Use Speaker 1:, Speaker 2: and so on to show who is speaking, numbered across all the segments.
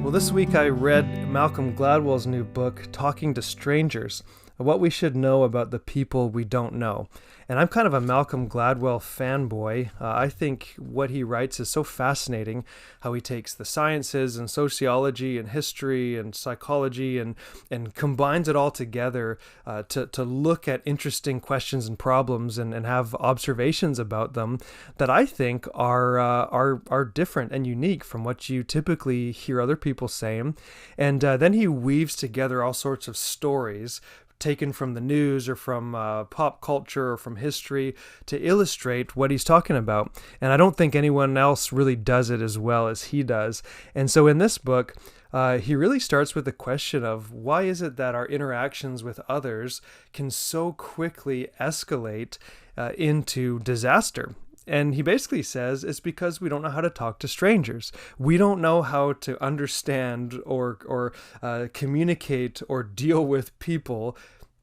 Speaker 1: Well, this week I read Malcolm Gladwell's new book, Talking to Strangers, what we should know about the people we don't know. And I'm kind of a Malcolm Gladwell fanboy. I think what he writes is so fascinating, how he takes the sciences and sociology and history and psychology and combines it all together to look at interesting questions and problems and have observations about them that I think are different and unique from what you typically hear other people saying. And then he weaves together all sorts of stories taken from the news or from pop culture or from history to illustrate what he's talking about. And I don't think anyone else really does it as well as he does. And so in this book, he really starts with the question of why is it that our interactions with others can so quickly escalate into disaster? And he basically says it's because we don't know how to talk to strangers. We don't know how to understand or communicate or deal with people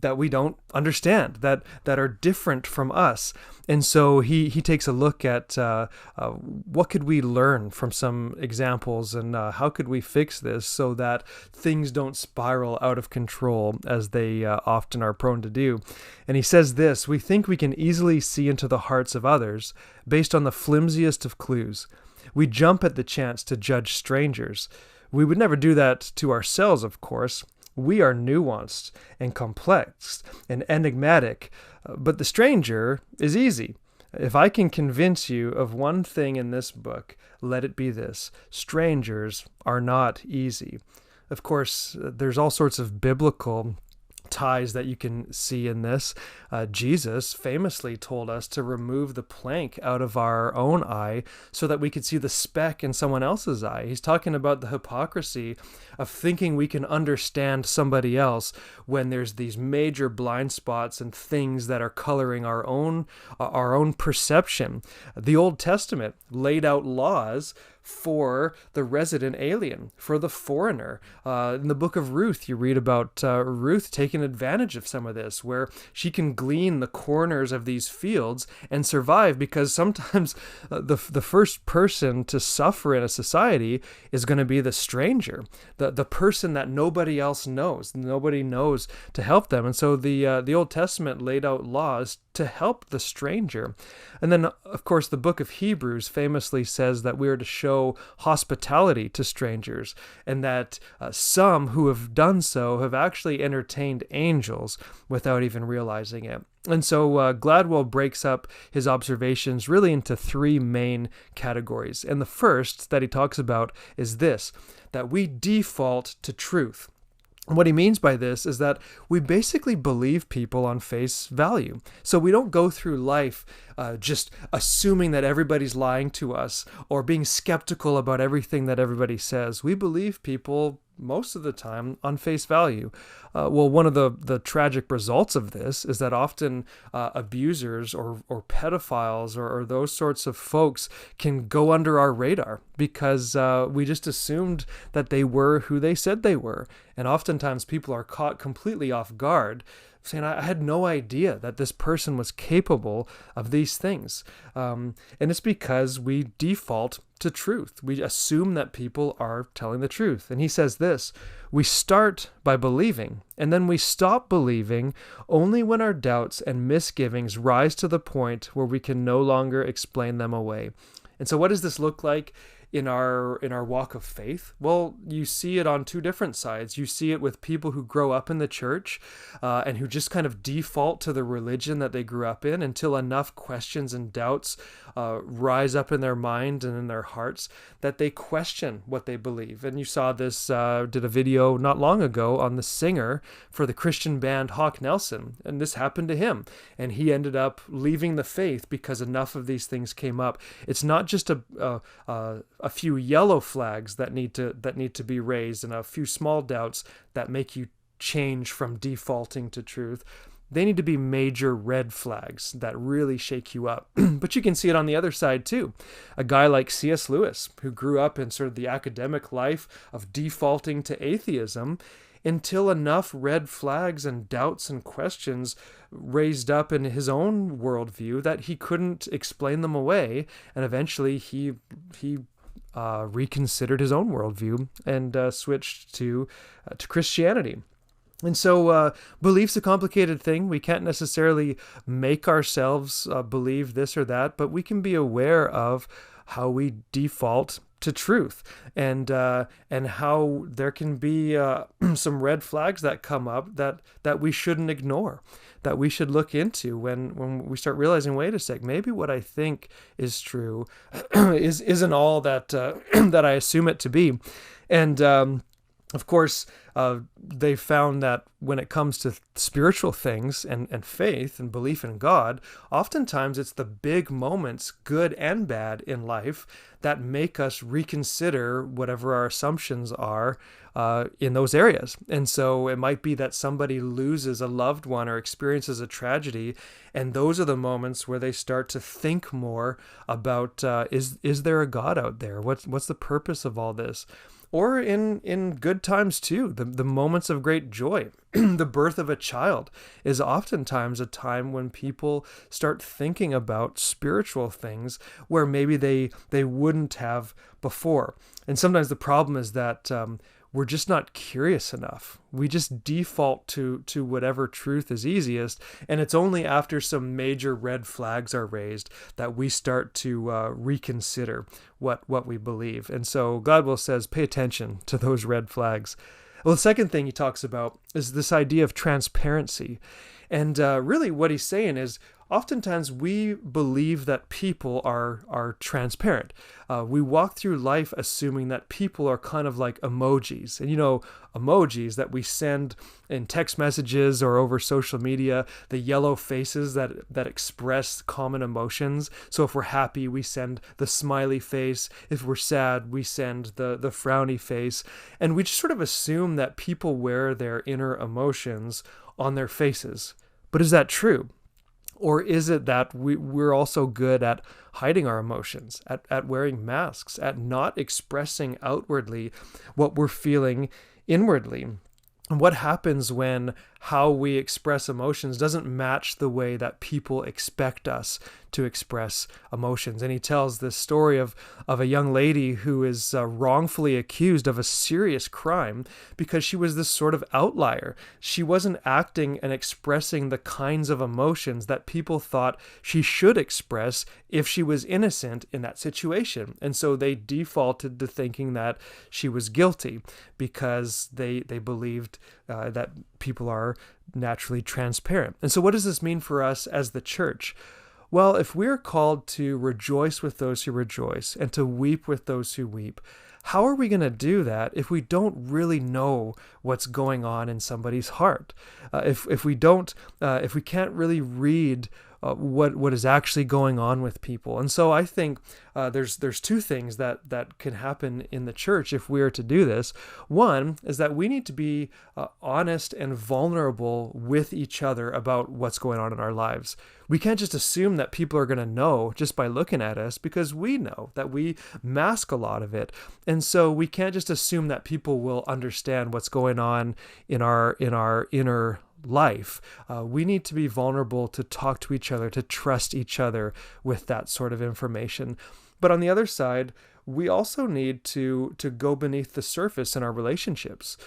Speaker 1: that we don't understand, that are different from us. And so he takes a look at what could we learn from some examples and how could we fix this so that things don't spiral out of control as they often are prone to do. And he says this: we think we can easily see into the hearts of others based on the flimsiest of clues. We jump at the chance to judge strangers. We would never do that to ourselves, of course. We are nuanced and complex and enigmatic, but the stranger is easy. If I can convince you of one thing in this book, let it be this: strangers are not easy. Of course, there's all sorts of biblical ties that you can see in this. Jesus famously told us to remove the plank out of our own eye so that we could see the speck in someone else's eye. He's talking about the hypocrisy of thinking we can understand somebody else when there's these major blind spots and things that are coloring our own perception. The Old Testament laid out laws for the resident alien, for the foreigner. In the book of Ruth, you read about Ruth taking advantage of some of this, where she can glean the corners of these fields and survive, because sometimes the first person to suffer in a society is going to be the stranger, the person that nobody else knows. Nobody knows to help them. And so the Old Testament laid out laws to help the stranger. And then, of course, the book of Hebrews famously says that we are to show hospitality to strangers, and that some who have done so have actually entertained angels without even realizing it. And so Gladwell breaks up his observations really into three main categories. And the first that he talks about is this: that we default to truth. And what he means by this is that we basically believe people on face value. So we don't go through life just assuming that everybody's lying to us or being skeptical about everything that everybody says. We believe people most of the time on face value. Well, one of the tragic results of this is that often abusers or pedophiles or those sorts of folks can go under our radar because we just assumed that they were who they said they were. And oftentimes people are caught completely off guard, saying, I had no idea that this person was capable of these things. And it's because we default to truth. We assume that people are telling the truth. And he says this: we start by believing, and then we stop believing only when our doubts and misgivings rise to the point where we can no longer explain them away. And so what does this look like in our walk of faith? Well, you see it on two different sides. You see it with people who grow up in the church and who just kind of default to the religion that they grew up in until enough questions and doubts rise up in their mind and in their hearts that they question what they believe. And you saw this, did a video not long ago on the singer for the Christian band Hawk Nelson, and this happened to him, and he ended up leaving the faith because enough of these things came up. It's not just a few yellow flags that need to be raised and a few small doubts that make you change from defaulting to truth. They need to be major red flags that really shake you up. But you can see it on the other side too. A guy like C.S. Lewis, who grew up in sort of the academic life of defaulting to atheism, until enough red flags and doubts and questions raised up in his own worldview that he couldn't explain them away, and eventually he reconsidered his own worldview and switched to Christianity. And so belief's a complicated thing. We can't necessarily make ourselves believe this or that, but we can be aware of how we default to truth, and how there can be some red flags that come up that we shouldn't ignore, that we should look into when we start realizing, wait a sec, maybe what I think is true isn't all that that I assume it to be. And of course, they found that when it comes to spiritual things and faith and belief in God, oftentimes it's the big moments, good and bad in life, that make us reconsider whatever our assumptions are in those areas. And so it might be that somebody loses a loved one or experiences a tragedy, and those are the moments where they start to think more about, is there a God out there? What's the purpose of all this? Or in good times too, the moments of great joy. The birth of a child is oftentimes a time when people start thinking about spiritual things where maybe they wouldn't have before. And sometimes the problem is that we're just not curious enough. We just default to whatever truth is easiest, and it's only after some major red flags are raised that we start to reconsider what we believe. And so Gladwell says, pay attention to those red flags. Well, the second thing he talks about is this idea of transparency. And really what he's saying is, oftentimes we believe that people are transparent. We walk through life assuming that people are kind of like emojis. And emojis that we send in text messages or over social media, the yellow faces that express common emotions. So if we're happy, we send the smiley face. If we're sad, we send the frowny face. And we just sort of assume that people wear their inner emotions on their faces. But is that true? Or is it that we're also good at hiding our emotions, at wearing masks, at not expressing outwardly what we're feeling inwardly? And what happens when how we express emotions doesn't match the way that people expect us to express emotions? And he tells this story of a young lady who is wrongfully accused of a serious crime because she was this sort of outlier. She wasn't acting and expressing the kinds of emotions that people thought she should express if she was innocent in that situation. And so they defaulted to thinking that she was guilty because they believed that people are naturally transparent. And so what does this mean for us as the church? Well, if we're called to rejoice with those who rejoice and to weep with those who weep, how are we going to do that if we don't really know what's going on in somebody's heart? If we can't really read what is actually going on with people. And so I think there's two things that can happen in the church if we are to do this. One is that we need to be honest and vulnerable with each other about what's going on in our lives. We can't just assume that people are going to know just by looking at us, because we know that we mask a lot of it. And so we can't just assume that people will understand what's going on in our inner life. We need to be vulnerable, to talk to each other, to trust each other with that sort of information. But on the other side, we also need to go beneath the surface in our relationships.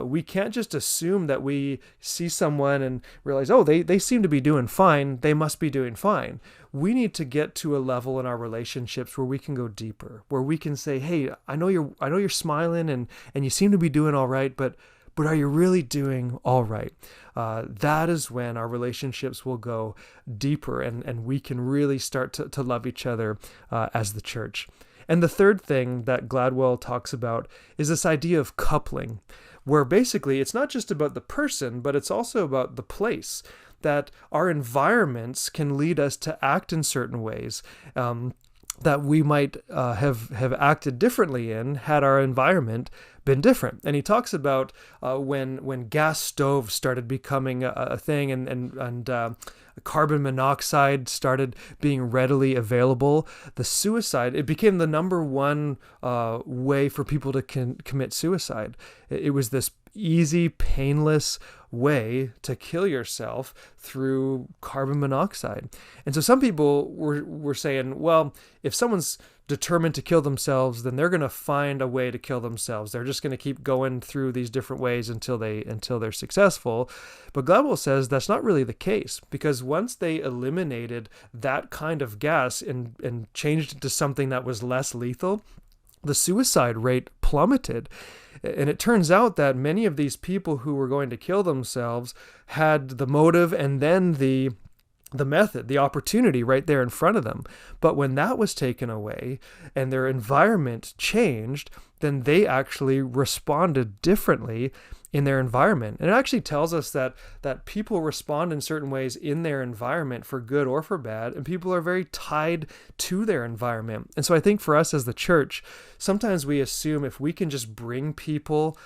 Speaker 1: We can't just assume that we see someone and realize, oh, they seem to be doing fine, they must be doing fine. We need to get to a level in our relationships where we can go deeper, where we can say, hey, I know you're smiling and you seem to be doing all right, but are you really doing all right? That is when our relationships will go deeper and we can really start to love each other as the church. And the third thing that Gladwell talks about is this idea of coupling, where basically it's not just about the person, but it's also about the place, that our environments can lead us to act in certain ways that we might have acted differently in had our environment been different. And he talks about when gas stoves started becoming a thing and carbon monoxide started being readily available, it became the number one way for people to commit suicide. It was this easy, painless way to kill yourself through carbon monoxide. And so some people were saying, well, if someone's determined to kill themselves, then they're going to find a way to kill themselves. They're just going to keep going through these different ways until they're successful. But Gladwell says that's not really the case, because once they eliminated that kind of gas and changed it to something that was less lethal, the suicide rate plummeted. And it turns out that many of these people who were going to kill themselves had the motive and then the method, the opportunity right there in front of them. But when that was taken away and their environment changed, then they actually responded differently in their environment. And it actually tells us that people respond in certain ways in their environment for good or for bad, and people are very tied to their environment. And so I think for us as the church, sometimes we assume if we can just bring people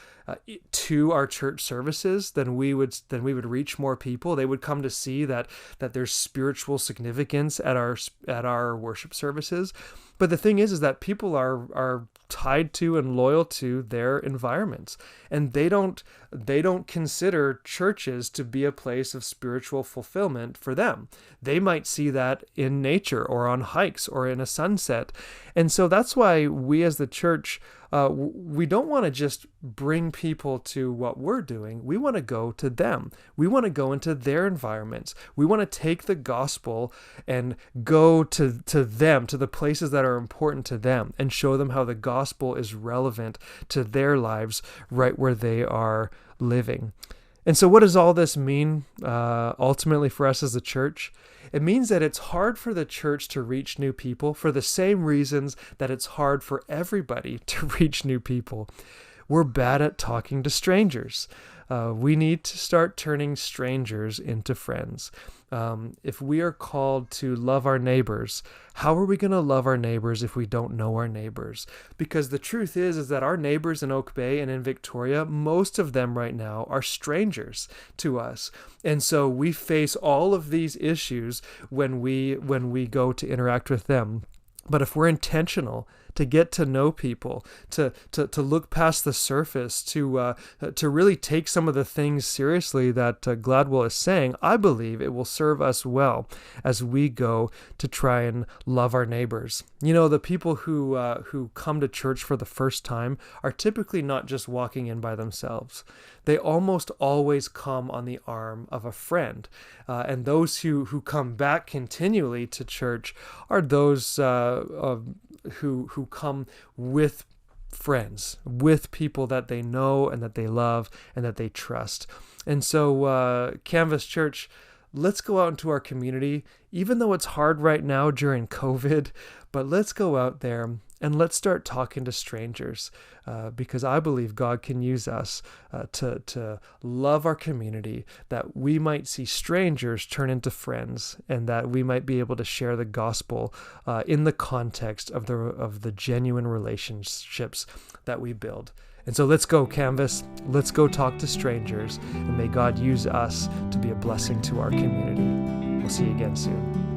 Speaker 1: to our church services, then we would reach more people. They would come to see that there's spiritual significance at our worship services. But the thing is that people are tied to and loyal to their environments, and they don't consider churches to be a place of spiritual fulfillment for them. They might see that in nature or on hikes or in a sunset. And so that's why we as the church, we don't want to just bring people to what we're doing. We want to go to them. We want to go into their environments. We want to take the gospel and go to them, to the places that are important to them, and show them how the gospel is relevant to their lives right where they are living. And so what does all this mean ultimately for us as a church? It means that it's hard for the church to reach new people for the same reasons that it's hard for everybody to reach new people. We're bad at talking to strangers. We need to start turning strangers into friends. If we are called to love our neighbors, how are we going to love our neighbors if we don't know our neighbors? Because the truth is that our neighbors in Oak Bay and in Victoria, most of them right now are strangers to us. And so we face all of these issues when we go to interact with them. But if we're intentional to get to know people, to look past the surface, to really take some of the things seriously that Gladwell is saying, I believe it will serve us well as we go to try and love our neighbors. You know, the people who come to church for the first time are typically not just walking in by themselves. They almost always come on the arm of a friend. And those who come back continually to church are those who come with friends, with people that they know and that they love and that they trust. And so Canvas Church, let's go out into our community, even though it's hard right now during COVID, but let's go out there and let's start talking to strangers, because I believe God can use us to love our community, that we might see strangers turn into friends, and that we might be able to share the gospel in the context of the genuine relationships that we build. And so let's go, Canvas. Let's go talk to strangers, and may God use us to be a blessing to our community. We'll see you again soon.